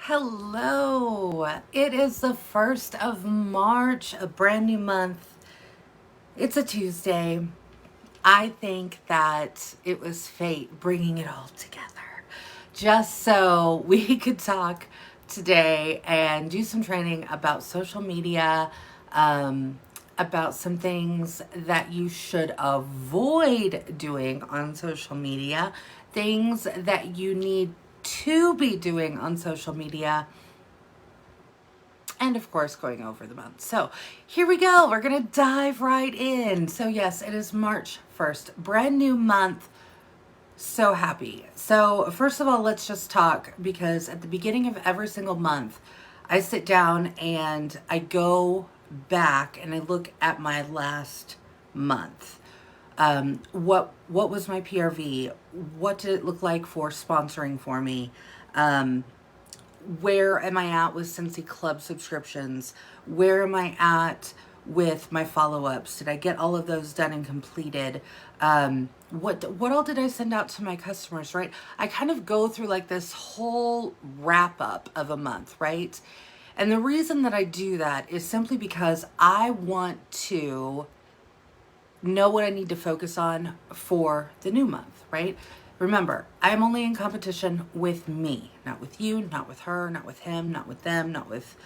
Hello, it is the 1st of March, a brand new month. It's a Tuesday. I think that it was fate bringing it all together just so we could talk today and do some training about social media, about some things that you should avoid doing on social media, things that you need to be doing on social media, and of course going over the month. So here we go. We're going to dive right in. So yes, it is March 1st, brand new month. So happy. So first of all, let's just talk, because at the beginning of every single month, I sit down and I go back and I look at my last month. What was my PRV? What did it look like for sponsoring for me? Where am I at with Scentsy Club subscriptions? Where am I at with my follow-ups? Did I get all of those done and completed? What all did I send out to my customers, right? I kind of go through like this whole wrap up of a month, right? And the reason that I do that is simply because I want to know what I need to focus on for the new month, right? Remember, I'm only in competition with me, not with you, not with her, not with him, not with them, not with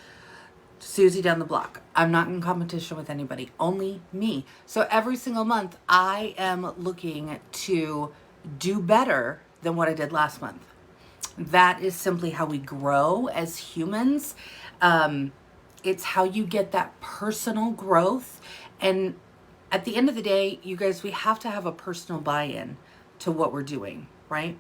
Susie down the block. I'm not in competition with anybody, only me. So every single month, I am looking to do better than what I did last month. That is simply how we grow as humans. It's how you get that personal growth. And at the end of the day, you guys, we have to have a personal buy-in to what we're doing, right?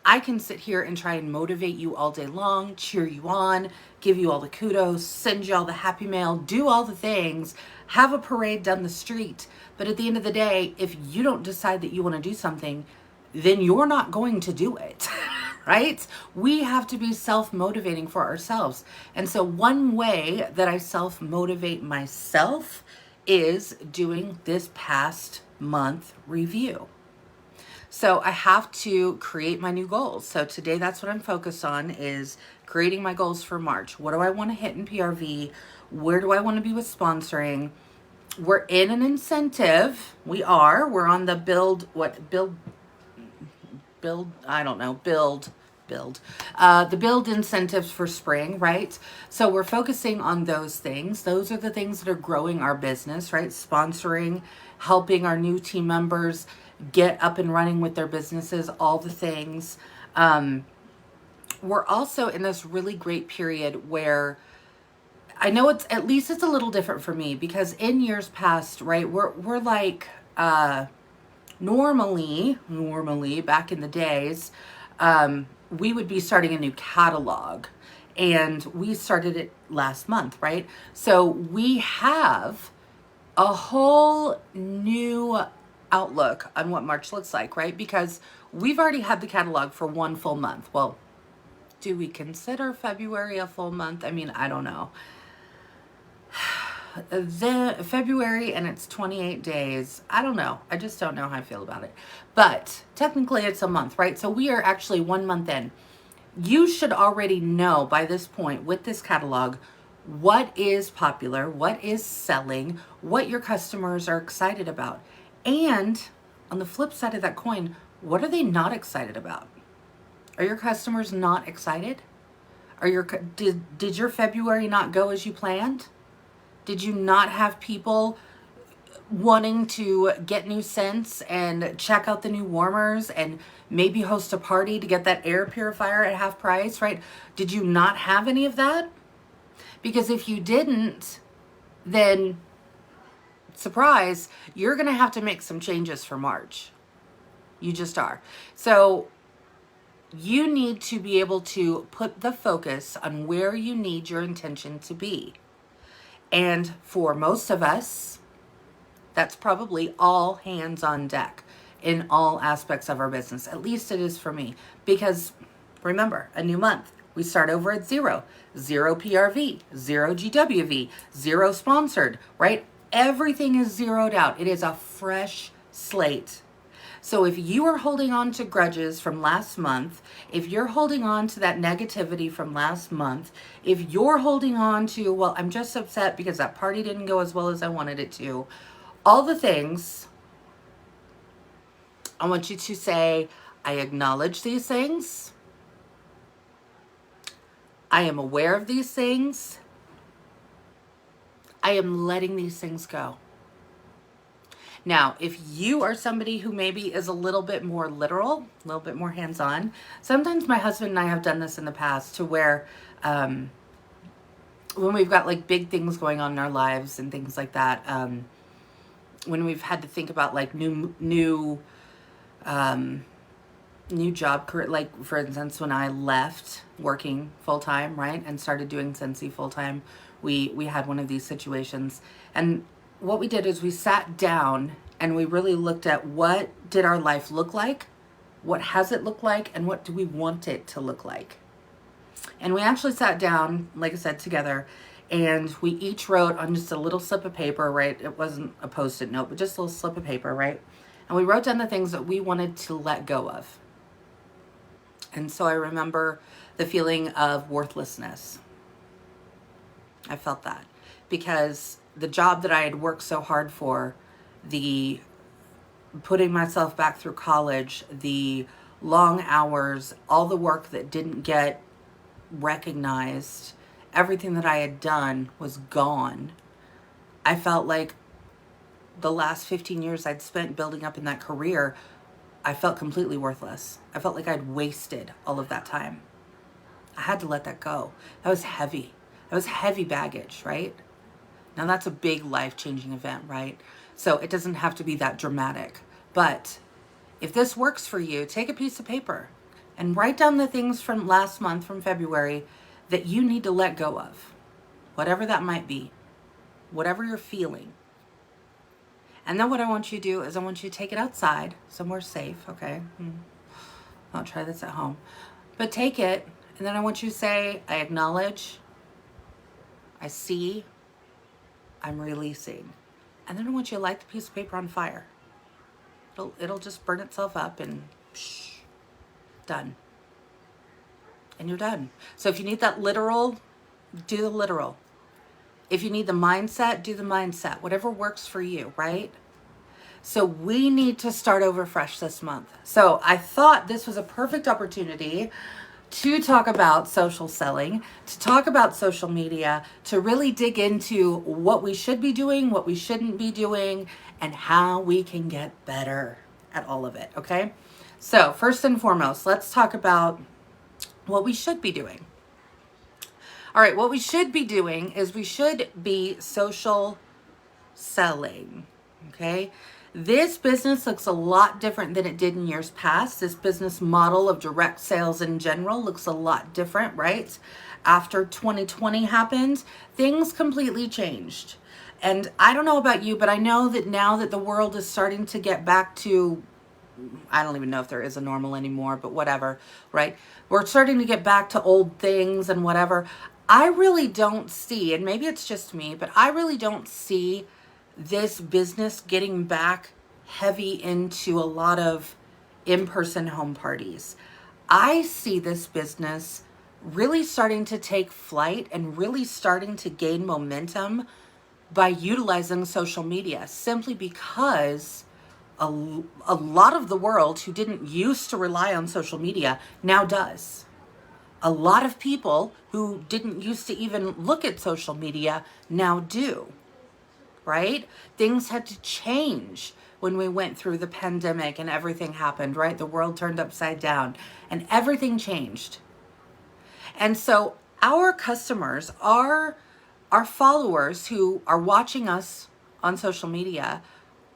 I can sit here and try and motivate you all day long, cheer you on, give you all the kudos, send you all the happy mail, do all the things, have a parade down the street. But at the end of the day, if you don't decide that you want to do something, then you're not going to do it, right? We have to be self-motivating for ourselves. And so one way that I self-motivate myself is doing this past month review. So I have to create my new goals. So today that's what I'm focused on, is creating my goals for March. What do I want to hit in PRV? Where do I want to be with sponsoring? We're in an incentive. We're on the build, the build incentives for spring, right? So we're focusing on those things. Those are the things that are growing our business, right? Sponsoring, helping our new team members get up and running with their businesses, all the things. We're also in this really great period where I know it's a little different for me, because in years past, right, we're like, normally back in the days, we would be starting a new catalog, and we started it last month, right? So we have a whole new outlook on what March looks like, right? Because we've already had the catalog for one full month. Well, do we consider February a full month? I mean, I don't know. February, and it's 28 days. I don't know. I just don't know how I feel about it. But technically it's a month, right? So we are actually 1 month in. You should already know by this point with this catalog what is popular, what is selling, what your customers are excited about. And on the flip side of that coin, what are they not excited about? Are your customers not excited? Did your February not go as you planned? Did you not have people wanting to get new scents and check out the new warmers and maybe host a party to get that air purifier at half price, right? Did you not have any of that? Because if you didn't, then surprise, you're going to have to make some changes for March. You just are. So you need to be able to put the focus on where you need your intention to be. And for most of us, that's probably all hands on deck in all aspects of our business. At least it is for me. Because remember, a new month, we start over at zero. Zero PRV, zero GWV, zero sponsored, right? Everything is zeroed out. It is a fresh slate. So if you are holding on to grudges from last month, if you're holding on to that negativity from last month, if you're holding on to, well, I'm just upset because that party didn't go as well as I wanted it to, all the things, I want you to say, I acknowledge these things. I am aware of these things. I am letting these things go. Now, if you are somebody who maybe is a little bit more literal, a little bit more hands-on, sometimes my husband and I have done this in the past to where when we've got like big things going on in our lives and things like that, when we've had to think about like new job career, like for instance, when I left working full-time, right, and started doing Scentsy full-time, we had one of these situations. And what we did is we sat down and we really looked at what did our life look like, what has it looked like, and what do we want it to look like. And we actually sat down, like I said, together, and we each wrote on just a little slip of paper, right? It wasn't a Post-it note, but just a little slip of paper, right? And we wrote down the things that we wanted to let go of. And so I remember the feeling of worthlessness. I felt that because the job that I had worked so hard for, the putting myself back through college, the long hours, all the work that didn't get recognized, everything that I had done was gone. I felt like the last 15 years I'd spent building up in that career, I felt completely worthless. I felt like I'd wasted all of that time. I had to let that go. That was heavy. That was heavy baggage, right? Now that's a big life-changing event, right? So it doesn't have to be that dramatic. But if this works for you, take a piece of paper and write down the things from last month, from February, that you need to let go of. Whatever that might be. Whatever you're feeling. And then what I want you to do is I want you to take it outside, somewhere safe, okay? I'll try this at home. But take it, and then I want you to say, I acknowledge, I see, I'm releasing. And then I want you to light the piece of paper on fire. It'll just burn itself up and done. And you're done. So if you need that literal, do the literal. If you need the mindset, do the mindset. Whatever works for you, right? So we need to start over fresh this month. So I thought this was a perfect opportunity to talk about social selling, to talk about social media, to really dig into what we should be doing, what we shouldn't be doing, and how we can get better at all of it, okay? So first and foremost, let's talk about what we should be doing. All right, what we should be doing is we should be social selling, okay? This business looks a lot different than it did in years past. This business model of direct sales in general looks a lot different, right? After 2020 happened, things completely changed. And I don't know about you, but I know that now that the world is starting to get back to, I don't even know if there is a normal anymore, but whatever, right? We're starting to get back to old things and whatever. I really don't see, and maybe it's just me, but I really don't see this business getting back heavy into a lot of in-person home parties. I see this business really starting to take flight and really starting to gain momentum by utilizing social media, simply because a lot of the world who didn't used to rely on social media now does. A lot of people who didn't used to even look at social media now do. Right? Things had to change when we went through the pandemic and everything happened, right? The world turned upside down and everything changed. And so our customers, our followers who are watching us on social media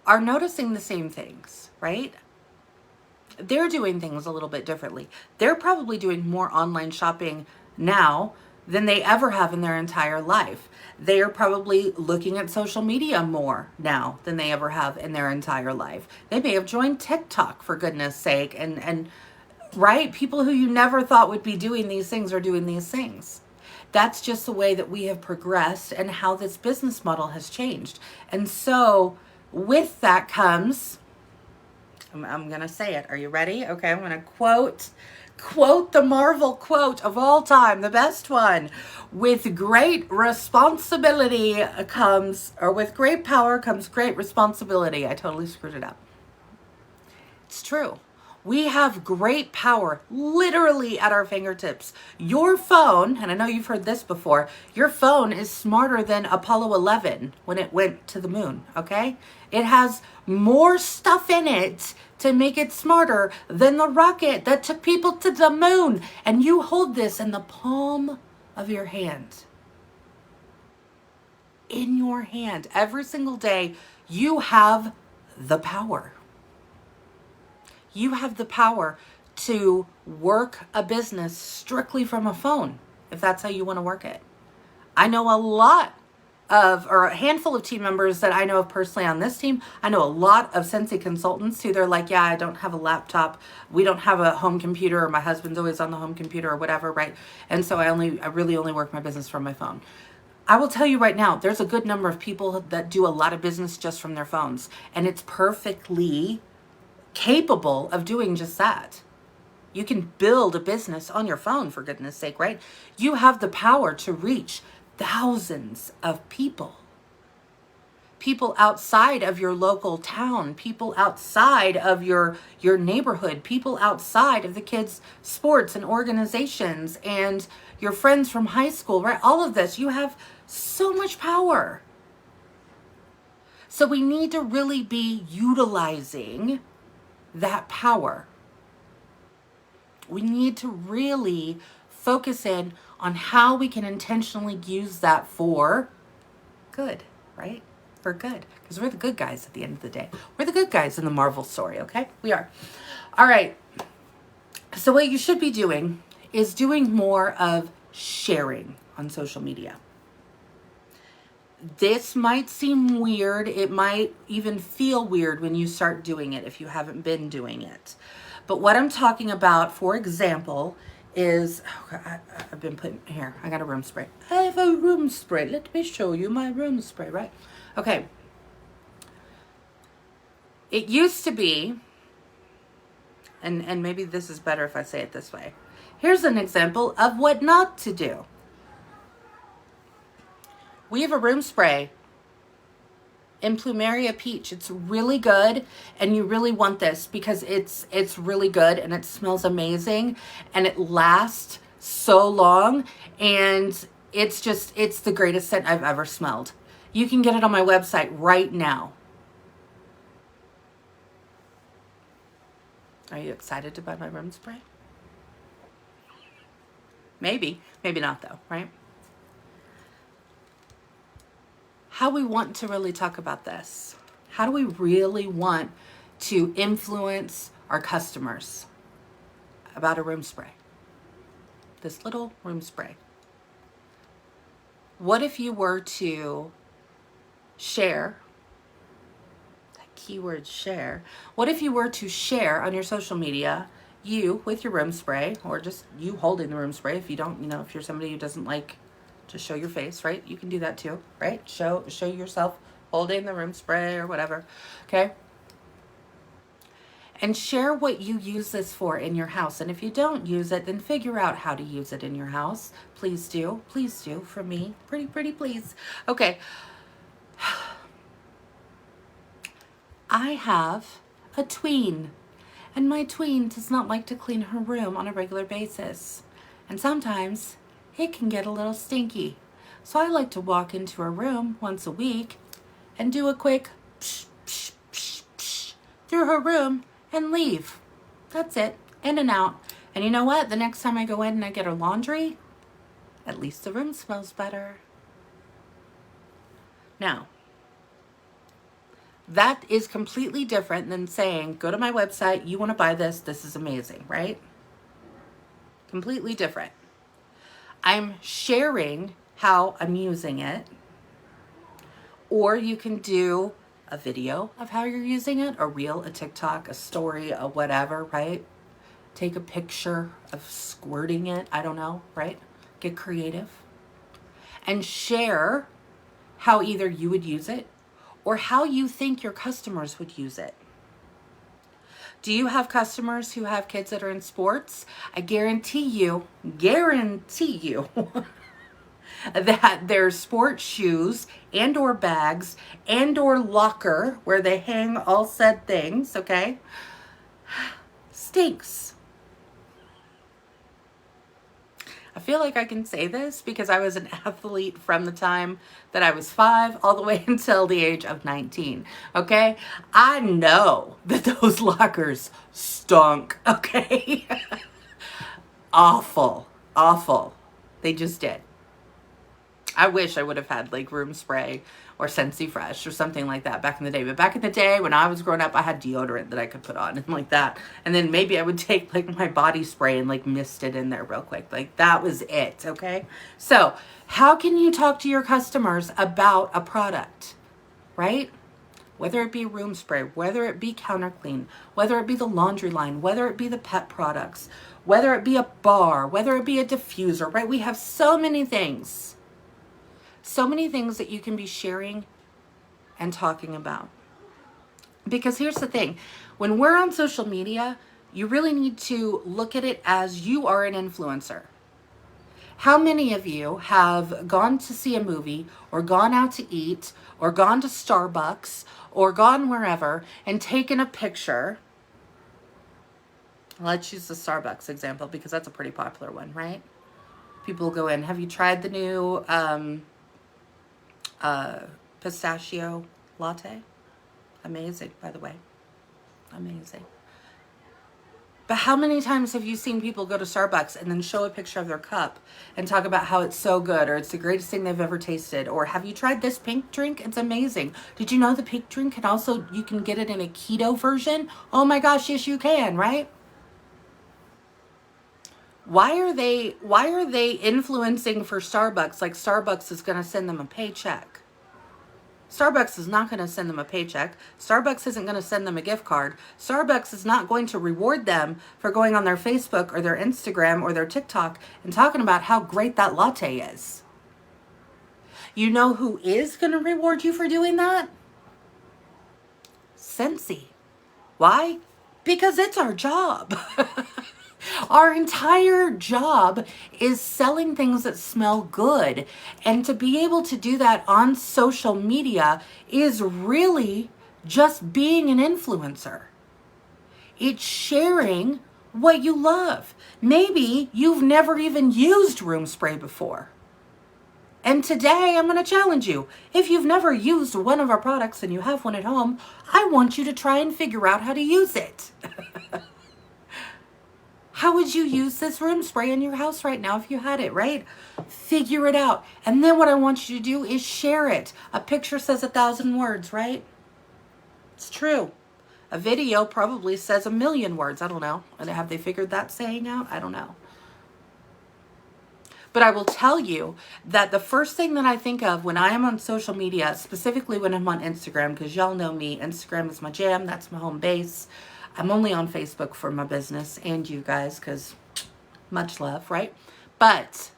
are noticing the same things, right? They're doing things a little bit differently. They're probably doing more online shopping now than they ever have in their entire life. They are probably looking at social media more now than they ever have in their entire life. They may have joined TikTok, for goodness sake, and right? People who you never thought would be doing these things are doing these things. That's just the way that we have progressed and how this business model has changed. And so with that comes I'm going to say it. Are you ready? Okay, I'm going to quote the Marvel quote of all time, the best one. With great responsibility comes, or with great power comes great responsibility. I totally screwed it up. It's true. We have great power literally at our fingertips. Your phone, and I know you've heard this before, your phone is smarter than Apollo 11 when it went to the moon, okay? It has more stuff in it to make it smarter than the rocket that took people to the moon. And you hold this in the palm of your hand. In your hand. Every single day, you have the power. You have the power to work a business strictly from a phone, if that's how you want to work it. I know a handful of team members that I know of personally on this team. I know a lot of Scentsy consultants who they're like, yeah, I don't have a laptop. We don't have a home computer, or my husband's always on the home computer or whatever, right? And so I really only work my business from my phone. I will tell you right now, there's a good number of people that do a lot of business just from their phones, and it's perfectly capable of doing just that. You can build a business on your phone, for goodness sake, right? You have the power to reach thousands of people. People outside of your local town, people outside of your neighborhood, people outside of the kids' sports and organizations and your friends from high school, right? All of this, you have so much power. So we need to really be utilizing that power. We need to really focus in on how we can intentionally use that for good, right? For good. Because we're the good guys at the end of the day. We're the good guys in the Marvel story, okay? We are. All right. So what you should be doing is doing more of sharing on social media. This might seem weird. It might even feel weird when you start doing it if you haven't been doing it. But what I'm talking about, for example, is, I've been putting, here, I got a room spray. I have a room spray. Let me show you my room spray, right? Okay. It used to be, and maybe this is better if I say it this way. Here's an example of what not to do. We have a room spray in Plumeria Peach. It's really good, and you really want this because it's really good and it smells amazing and it lasts so long, and it's the greatest scent I've ever smelled. You can get it on my website right now. Are you excited to buy my room spray? Maybe not though, right? How we want to really talk about this. How do we really want to influence our customers about a room spray? This little room spray. What if you were to share, that keyword share, what if you were to share on your social media, you with your room spray, or just you holding the room spray if you don't, if you're somebody who doesn't like to show your face, right? You can do that too, right? Show yourself holding the room spray or whatever, okay? And share what you use this for in your house. And if you don't use it, then figure out how to use it in your house. Please do for me. Pretty please. Okay. I have a tween, and my tween does not like to clean her room on a regular basis. And sometimes it can get a little stinky. So I like to walk into her room once a week and do a quick psh, psh, psh, psh, through her room and leave. That's it. In and out. And you know what? The next time I go in and I get her laundry, at least the room smells better. Now, that is completely different than saying, go to my website, you want to buy this, this is amazing, right? Completely different. I'm sharing how I'm using it, or you can do a video of how you're using it, a reel, a TikTok, a story, a whatever, right? Take a picture of squirting it, I don't know, right? Get creative and share how either you would use it or how you think your customers would use it. Do you have customers who have kids that are in sports? I guarantee you that their sports shoes and or bags and or locker where they hang all said things, okay, stinks. I feel like I can say this because I was an athlete from the time that I was 5 all the way until the age of 19. Okay? I know that those lockers stunk. Okay? Awful. Awful. They just did. I wish I would have had like room spray or Scentsy Fresh or something like that back in the day. But back in the day when I was growing up, I had deodorant that I could put on and like that. And then maybe I would take like my body spray and like mist it in there real quick. Like that was it, okay? So how can you talk to your customers about a product, right? Whether it be room spray, whether it be counter clean, whether it be the laundry line, whether it be the pet products, whether it be a bar, whether it be a diffuser, right? We have so many things. So many things that you can be sharing and talking about. Because here's the thing, when we're on social media, you really need to look at it as you are an influencer. How many of you have gone to see a movie or gone out to eat or gone to Starbucks or gone wherever and taken a picture? Let's use the Starbucks example because that's a pretty popular one, right? People go in, have you tried the new pistachio latte? Amazing, by the way. Amazing. But how many times have you seen people go to Starbucks and then show a picture of their cup and talk about how it's so good or it's the greatest thing they've ever tasted? Or have you tried this pink drink? It's amazing. Did you know the pink drink can also, you can get it in a keto version? Oh my gosh, yes you can, right? Why are they influencing for Starbucks like Starbucks is going to send them a paycheck? Starbucks is not going to send them a paycheck. Starbucks isn't going to send them a gift card. Starbucks is not going to reward them for going on their Facebook or their Instagram or their TikTok and talking about how great that latte is. You know who is going to reward you for doing that? Scentsy. Why? Because it's our job. Our entire job is selling things that smell good. And to be able to do that on social media is really just being an influencer. It's sharing what you love. Maybe you've never even used room spray before. And today I'm going to challenge you. If you've never used one of our products and you have one at home, I want you to try and figure out how to use it. How would you use this room spray in your house right now if you had it, right? Figure it out. And then what I want you to do is share it. A picture says 1,000 words, right? It's true. A video probably says 1,000,000 words. I don't know. And have they figured that saying out? I don't know. But I will tell you that the first thing that I think of when I am on social media, specifically when I'm on Instagram, because y'all know me, Instagram is my jam. That's my home base. I'm only on Facebook for my business and you guys because much love, right? But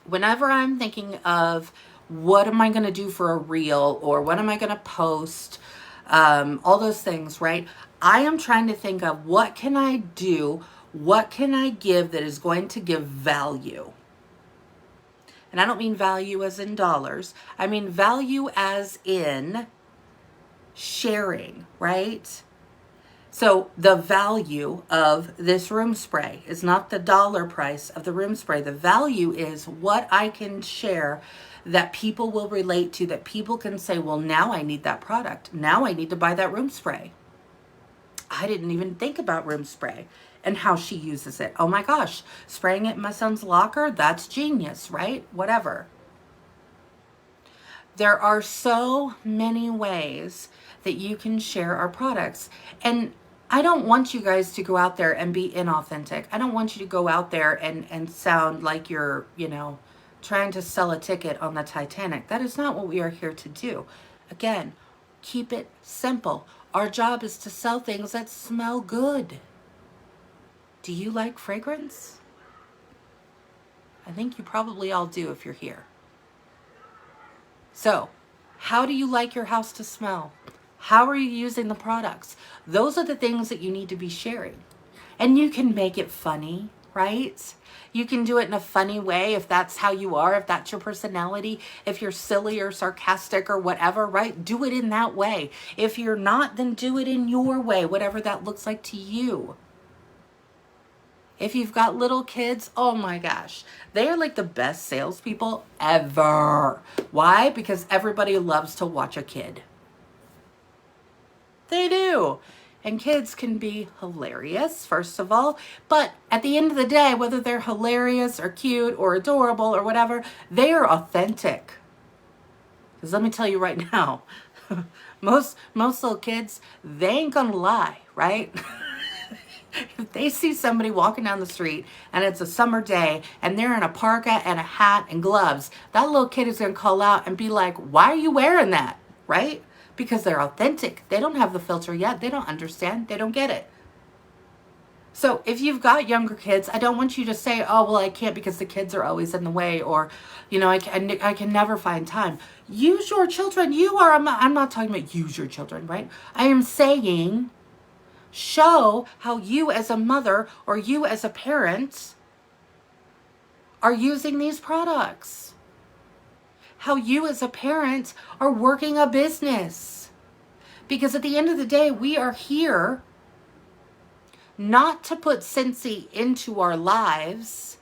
whenever I'm thinking of what am I going to do for a reel or what am I going to post, all those things, right? I am trying to think of what can I do, what can I give that is going to give value? And I don't mean value as in dollars. I mean value as in sharing, right? So the value of this room spray is not the dollar price of the room spray. The value is what I can share that people will relate to, that people can say, well, now I need that product. Now I need to buy that room spray. I didn't even think about room spray and how she uses it. Oh my gosh, spraying it in my son's locker, that's genius, right? Whatever. There are so many ways that you can share our products. And I don't want you guys to go out there and be inauthentic. I don't want you to go out there and sound like you're, trying to sell a ticket on the Titanic. That is not what we are here to do. Again, keep it simple. Our job is to sell things that smell good. Do you like fragrance? I think you probably all do if you're here. So, how do you like your house to smell? How are you using the products? Those are the things that you need to be sharing. And you can make it funny, right? You can do it in a funny way if that's how you are, if that's your personality, if you're silly or sarcastic or whatever, right? Do it in that way. If you're not, then do it in your way, whatever that looks like to you. If you've got little kids, oh my gosh, they are like the best salespeople ever. Why? Because everybody loves to watch a kid. They do. And kids can be hilarious, first of all. But at the end of the day, whether they're hilarious or cute or adorable or whatever, they are authentic. Because let me tell you right now, most little kids, they ain't gonna lie, right? If they see somebody walking down the street and it's a summer day and they're in a parka and a hat and gloves, that little kid is going to call out and be like, why are you wearing that? Right? Because they're authentic. They don't have the filter yet. They don't understand. They don't get it. So if you've got younger kids, I don't want you to say, oh, well, I can't because the kids are always in the way, or, you know, I can never find time. Use your children. I'm not talking about use your children, right? I am saying show how you as a mother or you as a parent are using these products. How you as a parent are working a business. Because at the end of the day, we are here not to put Scentsy into our lives.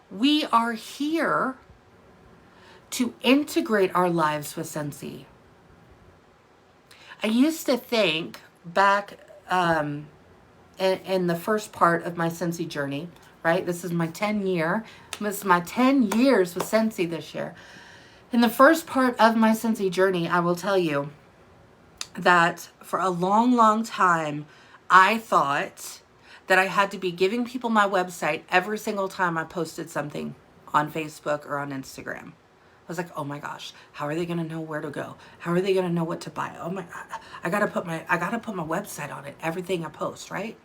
We are here to integrate our lives with Scentsy. I used to think back in the first part of my Scentsy journey, right? This is my 10 years with Scentsy this year. In the first part of my Scentsy journey, I will tell you that for a long, long time, I thought that I had to be giving people my website every single time I posted something on Facebook or on Instagram. I was like, oh my gosh, how are they going to know where to go? How are they going to know what to buy? Oh my, I got to put my website on it. Everything I post, right?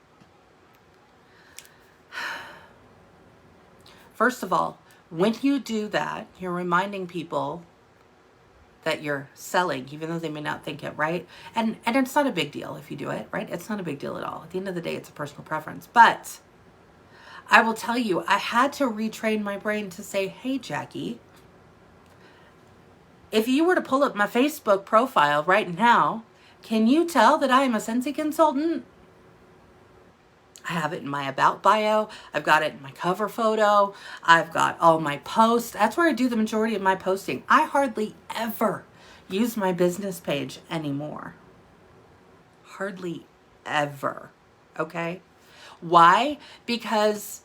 First of all, when you do that, you're reminding people that you're selling, even though they may not think it, right? And it's not a big deal if you do it, right? It's not a big deal at all. At the end of the day, it's a personal preference. But I will tell you, I had to retrain my brain to say, hey, Jacqui, if you were to pull up my Facebook profile right now, can you tell that I am a Scentsy consultant? I have it in my about bio. I've got it in my cover photo. I've got all my posts. That's where I do the majority of my posting. I hardly ever use my business page anymore. Hardly ever. Okay? Why? Because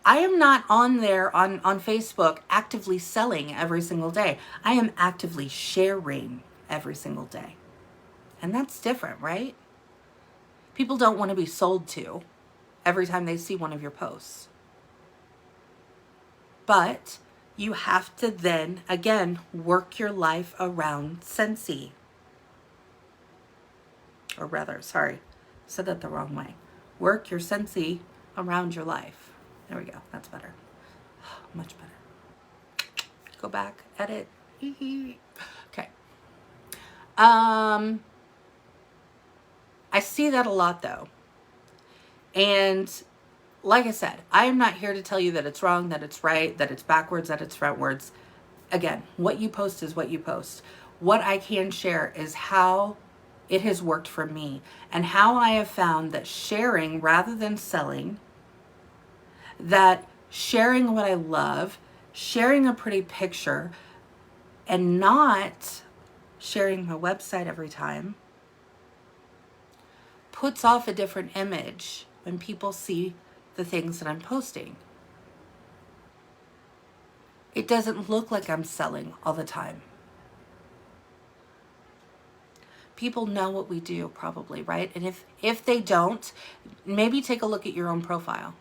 I am not on there on Facebook actively selling every single day. I am actively sharing every single day. And that's different, right? People don't want to be sold to every time they see one of your posts. But you have to then, again, work your life around Scentsy. Or rather, sorry, said that the wrong way. Work your Scentsy around your life. There we go. That's better. Much better. Go back, edit. Okay. I see that a lot though. And like I said, I am not here to tell you that it's wrong, that it's right, that it's backwards, that it's frontwards. Again, what you post is what you post. What I can share is how it has worked for me and how I have found that sharing rather than selling, that sharing what I love, sharing a pretty picture, and not sharing my website every time puts off a different image when people see the things that I'm posting. It doesn't look like I'm selling all the time. People know what we do probably, right? And if they don't, maybe take a look at your own profile.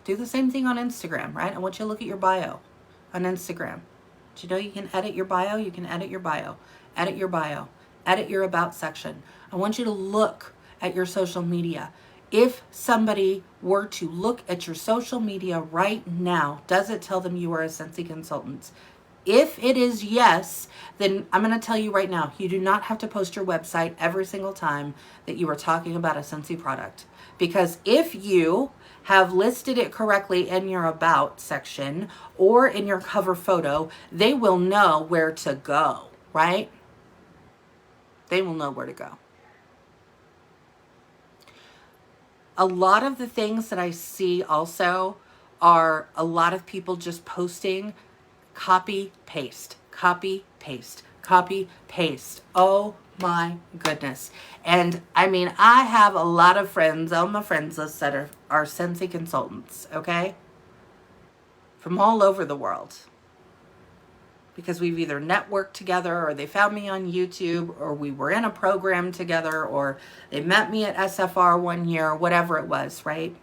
Do the same thing on Instagram, right? I want you to look at your bio on Instagram. Do you know you can edit your bio? You can edit your bio. Edit your bio. Edit your about section. I want you to look at your social media. If somebody were to look at your social media right now, does it tell them you are a Scentsy consultant? If it is yes, then I'm going to tell you right now, you do not have to post your website every single time that you are talking about a Scentsy product. Because if you have listed it correctly in your about section or in your cover photo, they will know where to go, right? They will know where to go. A lot of the things that I see also are a lot of people just posting copy, paste, copy, paste, copy, paste. Oh my goodness. And I mean, I have a lot of friends on my friends list that are Scentsy consultants, okay? From all over the world. Because we've either networked together, or they found me on YouTube, or we were in a program together, or they met me at SFR one year, or whatever it was, right?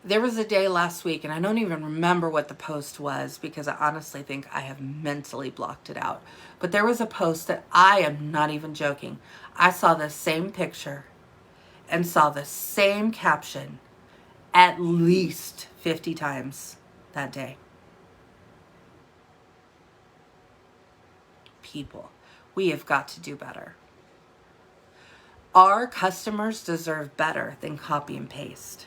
There was a day last week, and I don't even remember what the post was because I honestly think I have mentally blocked it out. But there was a post that I am not even joking. I saw the same picture and saw the same caption at least 50 times that day. People, we have got to do better. Our customers deserve better than copy and paste.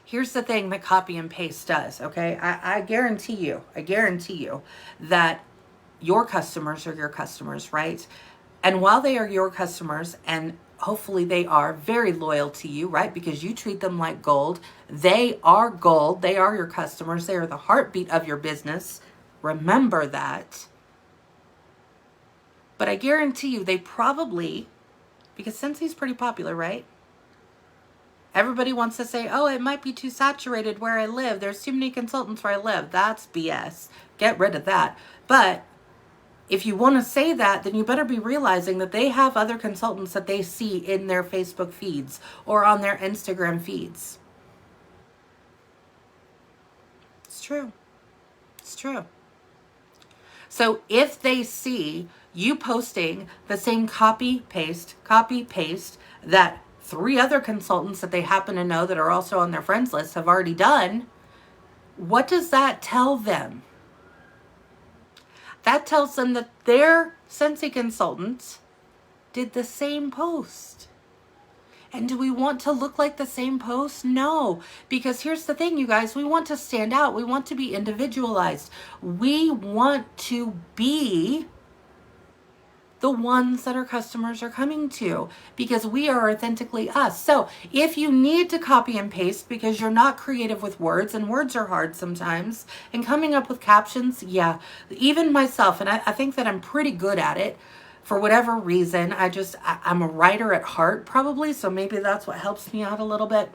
Here's the thing that copy and paste does, okay? I guarantee you that your customers are your customers, right? And while they are your customers, and hopefully they are very loyal to you, right? Because you treat them like gold. They are gold. They are your customers. They are the heartbeat of your business. Remember that. But I guarantee you they probably, because Scentsy's pretty popular, right? Everybody wants to say, oh, it might be too saturated where I live. There's too many consultants where I live. That's BS. Get rid of that. But if you want to say that, then you better be realizing that they have other consultants that they see in their Facebook feeds or on their Instagram feeds. It's true. It's true. So if they see you posting the same copy, paste, that 3 other consultants that they happen to know that are also on their friends list have already done, what does that tell them? That tells them that their Scentsy consultants did the same post. And do we want to look like the same post? No, because here's the thing, you guys, we want to stand out. We want to be individualized. We want to be the ones that our customers are coming to, because we are authentically us. So if you need to copy and paste because you're not creative with words, and words are hard sometimes, and coming up with captions, yeah, even myself, and I think that I'm pretty good at it for whatever reason. I'm a writer at heart probably, so maybe that's what helps me out a little bit.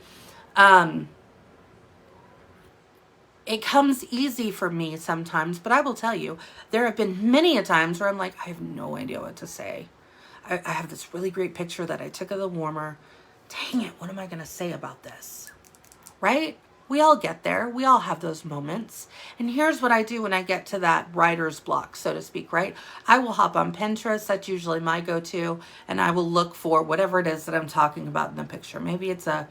It comes easy for me sometimes, but I will tell you, there have been many a times where I'm like, I have no idea what to say. I have this really great picture that I took of the warmer. Dang it, what am I going to say about this? Right? We all get there. We all have those moments. And here's what I do when I get to that writer's block, so to speak, right? I will hop on Pinterest. That's usually my go-to. And I will look for whatever it is that I'm talking about in the picture. Maybe it's a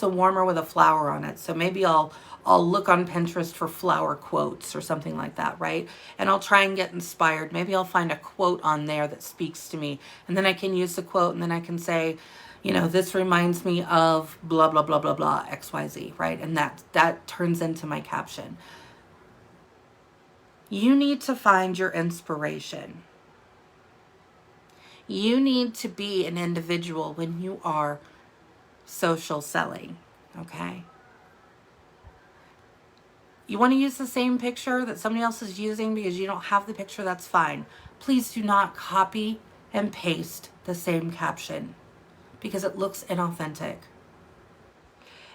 warmer with a flower on it. So maybe I'll look on Pinterest for flower quotes or something like that, right? And I'll try and get inspired. Maybe I'll find a quote on there that speaks to me. And then I can use the quote, and then I can say, you know, this reminds me of blah, blah, blah, blah, blah, XYZ, right? And that turns into my caption. You need to find your inspiration. You need to be an individual when you are social selling, okay? You want to use the same picture that somebody else is using because you don't have the picture, that's fine. Please do not copy and paste the same caption because it looks inauthentic.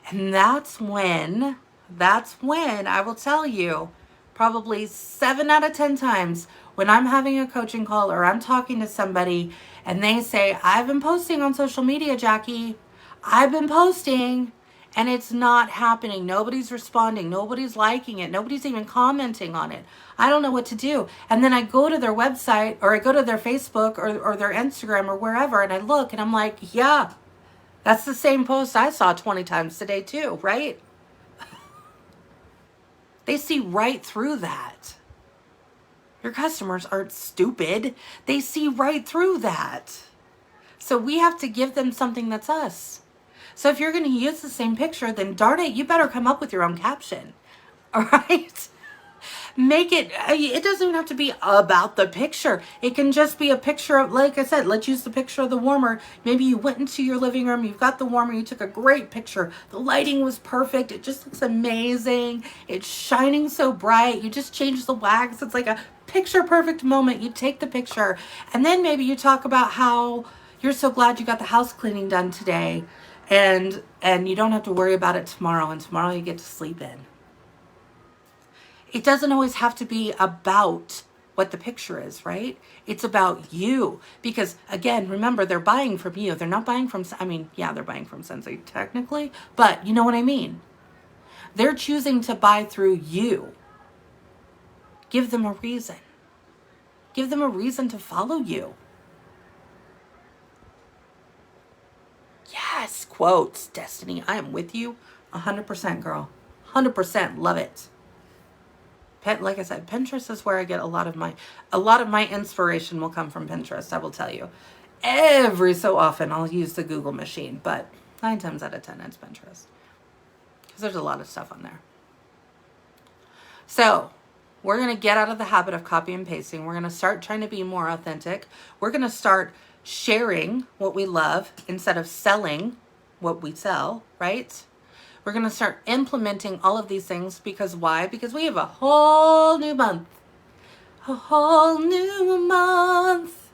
And that's when I will tell you, probably 7 out of 10 times when I'm having a coaching call or I'm talking to somebody and they say, I've been posting on social media, Jacqui. I've been posting. And it's not happening. Nobody's responding. Nobody's liking it. Nobody's even commenting on it. I don't know what to do. And then I go to their website, or I go to their Facebook or their Instagram or wherever, and I look and I'm like, yeah, that's the same post I saw 20 times today too, right? They see right through that. Your customers aren't stupid. They see right through that. So we have to give them something that's us. So if you're going to use the same picture, then darn it, you better come up with your own caption. All right? Make it, it doesn't even have to be about the picture. It can just be a picture of, like I said, let's use the picture of the warmer. Maybe you went into your living room, you've got the warmer, you took a great picture. The lighting was perfect. It just looks amazing. It's shining so bright. You just changed the wax. It's like a picture perfect moment. You take the picture and then maybe you talk about how you're so glad you got the house cleaning done today and you don't have to worry about it tomorrow, and tomorrow you get to sleep in. It doesn't always have to be about what the picture is, right? It's about you. Because again, remember, they're buying from you. They're not buying from, I mean, yeah, they're buying from Scentsy technically, but you know what I mean? They're choosing to buy through you. Give them a reason. Give them a reason to follow you. Yes, quotes, Destiny. I am with you 100%, girl. 100%. Love it. Like I said, Pinterest is where I get a lot of my inspiration will come from Pinterest, I will tell you. Every so often I'll use the Google machine, but 9 times out of 10 it's Pinterest. Because there's a lot of stuff on there. So, we're going to get out of the habit of copy and pasting. We're going to start trying to be more authentic. We're going to start sharing what we love instead of selling what we sell, right? We're going to start implementing all of these things because why? Because we have a whole new month. A whole new month.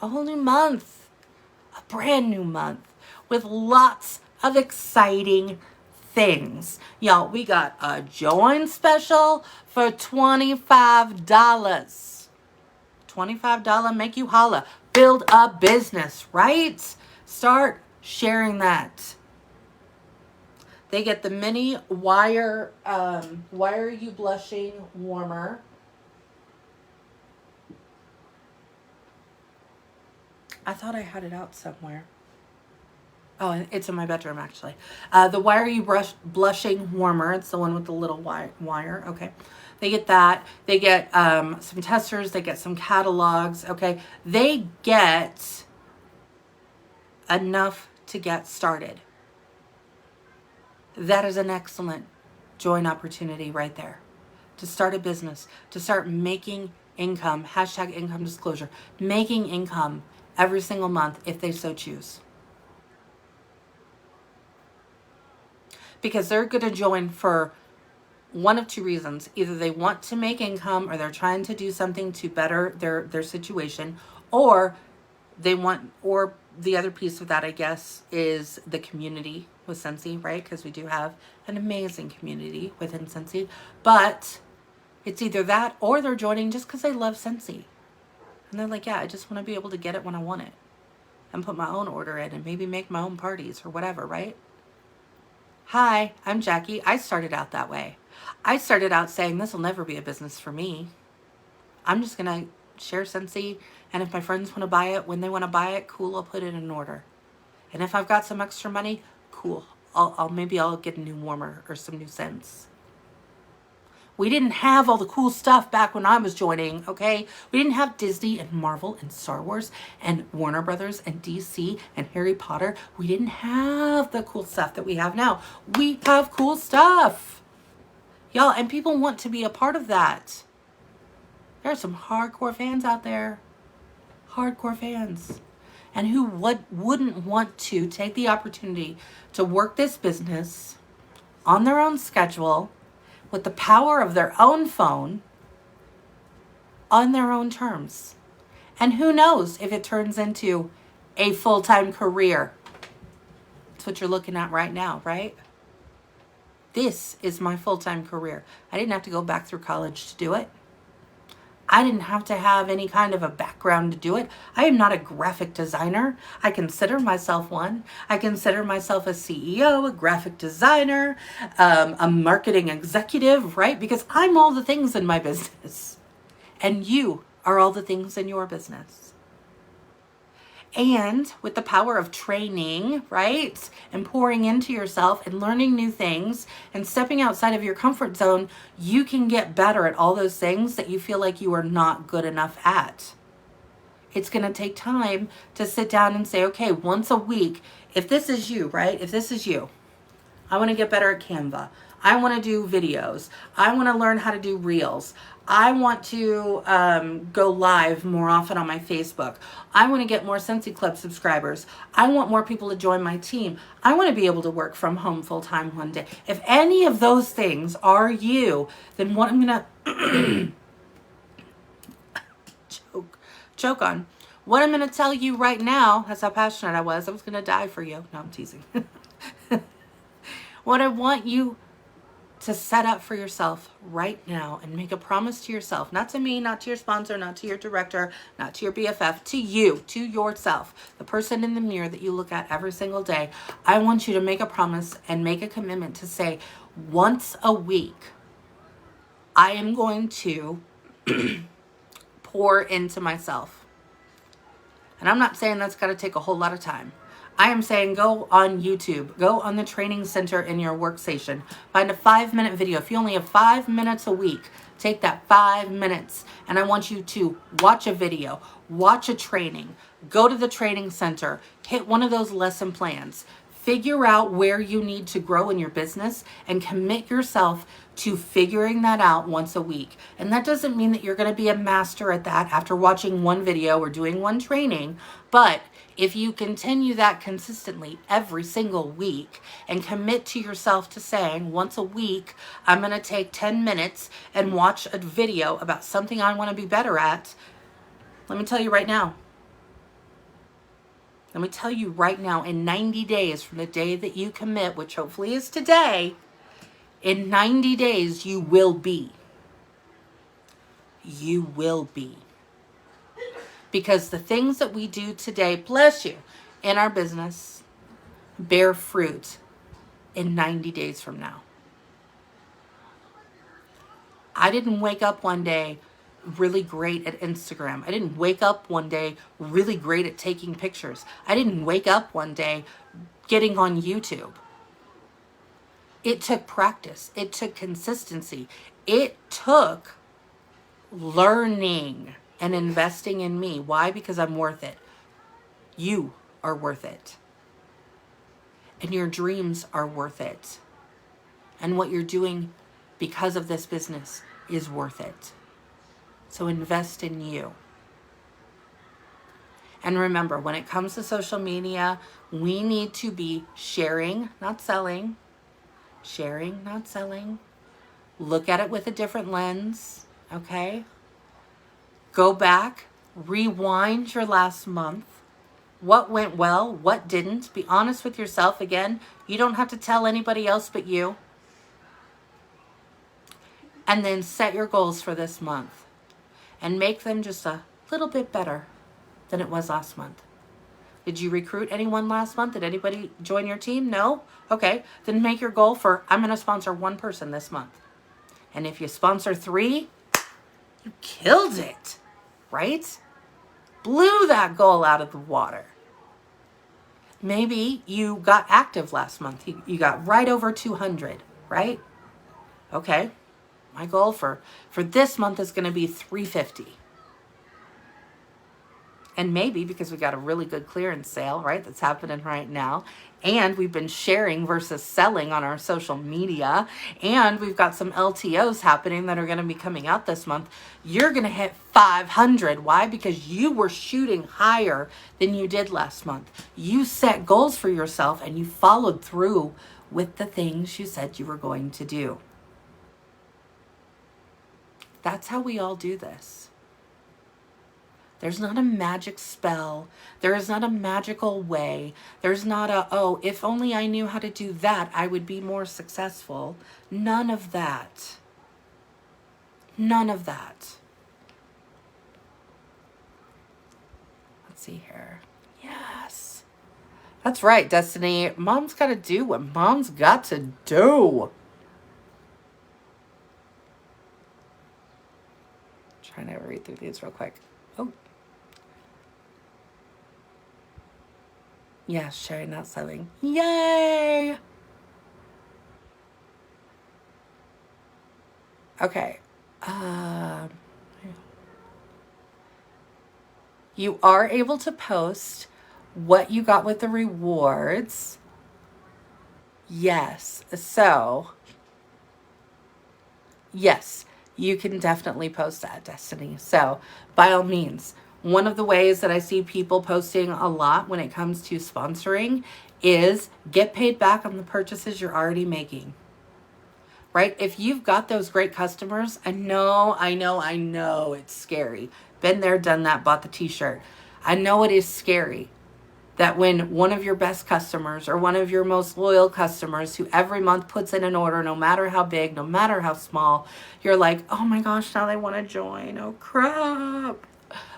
A whole new month. A brand new month with lots of exciting things. Y'all, we got a join special for $25. $25 make you holla. Build a business, right? Start sharing that. They get the mini Why Are You Blushing warmer. I thought I had it out somewhere. Oh, it's in my bedroom, actually. The Why Are You Blushing warmer. It's the one with the little wire. Okay. They get that. They get some testers. They get some catalogs. Okay. They get enough to get started. That is an excellent join opportunity right there. To start a business, to start making income, hashtag income disclosure, making income every single month if they so choose. Because they're going to join for one of two reasons. Either they want to make income or they're trying to do something to better their situation, or they want, or the other piece of that, I guess, is the community with Scentsy, right? Because we do have an amazing community within Scentsy. But it's either that or they're joining just because they love Scentsy. And they're like, yeah, I just want to be able to get it when I want it. And put my own order in and maybe make my own parties or whatever, right? Hi, I'm Jacqui. I started out that way. I started out saying this will never be a business for me. I'm just going to share Scentsy, and if my friends want to buy it, when they want to buy it, cool, I'll put it in order. And if I've got some extra money, cool, maybe I'll get a new warmer or some new scents. We didn't have all the cool stuff back when I was joining, okay? We didn't have Disney and Marvel and Star Wars and Warner Brothers and DC and Harry Potter. We didn't have the cool stuff that we have now. We have cool stuff. Y'all, and people want to be a part of that. There are some hardcore fans out there. Hardcore fans. And who wouldn't want to take the opportunity to work this business on their own schedule with the power of their own phone on their own terms. And who knows if it turns into a full-time career. That's what you're looking at right now, right? This is my full-time career. I didn't have to go back through college to do it. I didn't have to have any kind of a background to do it. I am not a graphic designer. I consider myself one. I consider myself a CEO, a graphic designer, a marketing executive, right? Because I'm all the things in my business. And you are all the things in your business. And with the power of training, right, and pouring into yourself and learning new things and stepping outside of your comfort zone, you can get better at all those things that you feel like you are not good enough at. It's going to take time to sit down and say, okay, once a week, if this is you, right, if this is you, I want to get better at Canva. I want to do videos. I want to learn how to do reels. I want to go live more often on my Facebook. I want to get more Scentsy Club subscribers. I want more people to join my team. I want to be able to work from home full time one day. If any of those things are you, then what I'm going to choke on. What I'm going to tell you right now, that's how passionate I was going to die for you. No, I'm teasing. What I want you to set up for yourself right now and make a promise to yourself, not to me, not to your sponsor, not to your director, not to your BFF, to you, to yourself, the person in the mirror that you look at every single day. I want you to make a promise and make a commitment to say, once a week, I am going to pour into myself. And I'm not saying that's got to take a whole lot of time. I am saying go on YouTube, go on the training center in your workstation, find a 5-minute video. If you only have 5 minutes a week, take that 5 minutes and I want you to watch a video, watch a training, go to the training center, hit one of those lesson plans, figure out where you need to grow in your business and commit yourself to figuring that out once a week. And that doesn't mean that you're going to be a master at that after watching one video or doing one training, but if you continue that consistently every single week and commit to yourself to saying once a week, I'm going to take 10 minutes and watch a video about something I want to be better at, let me tell you right now. Let me tell you right now, in 90 days from the day that you commit, which hopefully is today, in 90 days you will be. You will be. Because the things that we do today, bless you, in our business, bear fruit in 90 days from now. I didn't wake up one day really great at Instagram. I didn't wake up one day really great at taking pictures. I didn't wake up one day getting on YouTube. It took practice. It took consistency. It took learning and investing in me. Why? Because I'm worth it. You are worth it. And your dreams are worth it. And what you're doing because of this business is worth it. So invest in you. And remember, when it comes to social media, we need to be sharing, not selling. Sharing, not selling. Look at it with a different lens, okay? Go back, rewind your last month. What went well, what didn't. Be honest with yourself. Again, you don't have to tell anybody else but you. And then set your goals for this month. And make them just a little bit better than it was last month. Did you recruit anyone last month? Did anybody join your team? No? Okay. Then make your goal for, I'm going to sponsor one person this month. And if you sponsor 3, you killed it. Right? Blew that goal out of the water. Maybe you got active last month. You got right over 200, right? Okay. My goal for this month is going to be 350. And maybe because we got a really good clearance sale, right, that's happening right now, and we've been sharing versus selling on our social media, and we've got some LTOs happening that are going to be coming out this month, you're going to hit 500. Why? Because you were shooting higher than you did last month. You set goals for yourself and you followed through with the things you said you were going to do. That's how we all do this. There's not a magic spell. There is not a magical way. There's not a, oh, if only I knew how to do that, I would be more successful. None of that. None of that. Let's see here. Yes. That's right, Destiny. Mom's got to do what mom's got to do. Trying to read through these real quick. Oh. Yeah, sharing, not selling. Yay! Okay. Um, you are able to post what you got with the rewards. Yes. So, yes, you can definitely post that, Destiny. So, by all means, one of the ways that I see people posting a lot when it comes to sponsoring is get paid back on the purchases you're already making. Right? If you've got those great customers, I know it's scary. Been there, done that, bought the t-shirt. I know it is scary that when one of your best customers or one of your most loyal customers who every month puts in an order, no matter how big, no matter how small, you're like, oh my gosh, now they want to join. Oh crap.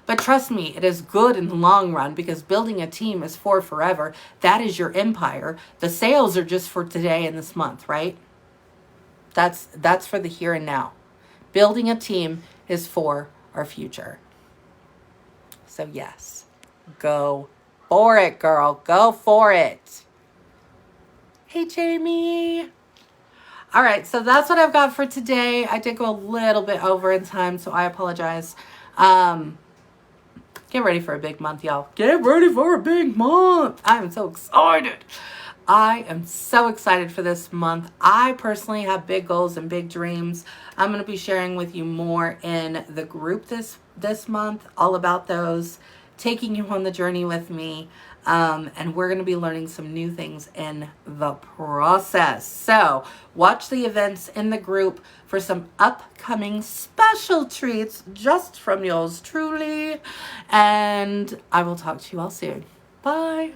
But trust me, it is good in the long run because building a team is for forever. That is your empire. The sales are just for today and this month, right? That's for the here and now. Building a team is for our future. So yes, go for it, girl. Go for it. Hey, Jamie. All right, so that's what I've got for today. I did go a little bit over in time, so I apologize. Get ready for a big month, y'all. Get ready for a big month. I'm so excited. I am so excited for this month. I personally have big goals and big dreams. I'm going to be sharing with you more in the group this month, all about those, taking you on the journey with me. And we're going to be learning some new things in the process. So watch the events in the group for some upcoming special treats just from yours truly. And I will talk to you all soon. Bye.